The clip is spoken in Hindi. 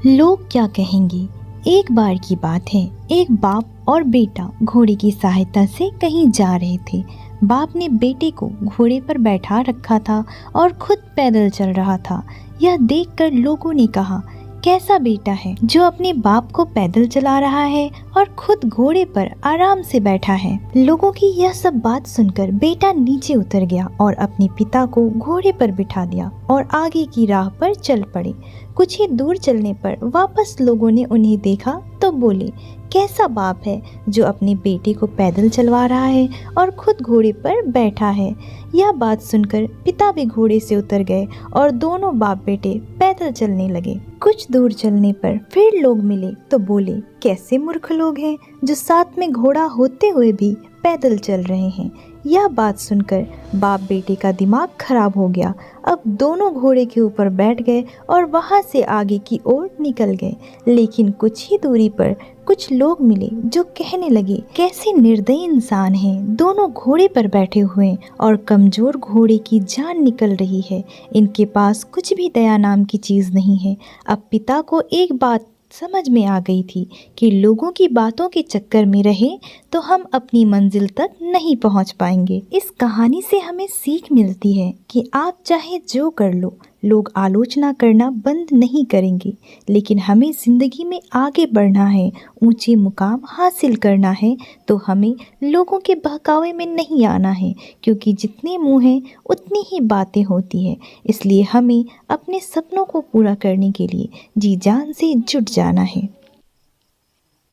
लोग क्या कहेंगे। एक बार की बात है, एक बाप और बेटा घोड़े की सहायता से कहीं जा रहे थे। बाप ने बेटे को घोड़े पर बैठा रखा था और खुद पैदल चल रहा था। यह देखकर लोगों ने कहा, कैसा बेटा है जो अपने बाप को पैदल चला रहा है और खुद घोड़े पर आराम से बैठा है। लोगों की यह सब बात सुनकर बेटा नीचे उतर गया और अपने पिता को घोड़े पर बिठा दिया और आगे की राह पर चल पड़े। कुछ ही दूर चलने पर वापस लोगों ने उन्हें देखा तो बोले, कैसा बाप है जो अपने बेटे को पैदल चलवा रहा है और खुद घोड़े पर बैठा है। यह बात सुनकर पिता भी घोड़े से उतर गए और दोनों बाप बेटे पैदल चलने लगे। कुछ दूर चलने पर फिर लोग मिले तो बोले, कैसे मूर्ख लोग हैं जो साथ में घोड़ा होते हुए भी पैदल चल रहे हैं। यह बात सुनकर बाप बेटे का दिमाग खराब हो गया। अब दोनों घोड़े के ऊपर बैठ गए और वहां से आगे की ओर निकल गए। लेकिन कुछ ही दूरी पर कुछ लोग मिले जो कहने लगे, कैसे निर्दयी इंसान हैं, दोनों घोड़े पर बैठे हुए और कमजोर घोड़े की जान निकल रही है। इनके पास कुछ भी दया नाम की चीज नहीं है। अब पिता को एक बात समझ में आ गई थी कि लोगों की बातों के चक्कर में रहे तो हम अपनी मंजिल तक नहीं पहुंच पाएंगे। इस कहानी से हमें सीख मिलती है कि आप चाहे जो कर लो, लोग आलोचना करना बंद नहीं करेंगे, लेकिन हमें जिंदगी में आगे बढ़ना है, ऊंचे मुकाम हासिल करना है तो हमें लोगों के बहकावे में नहीं आना है, क्योंकि जितने मुंह हैं उतनी ही बातें होती है। इसलिए हमें अपने सपनों को पूरा करने के लिए जी जान से जुट जाना है।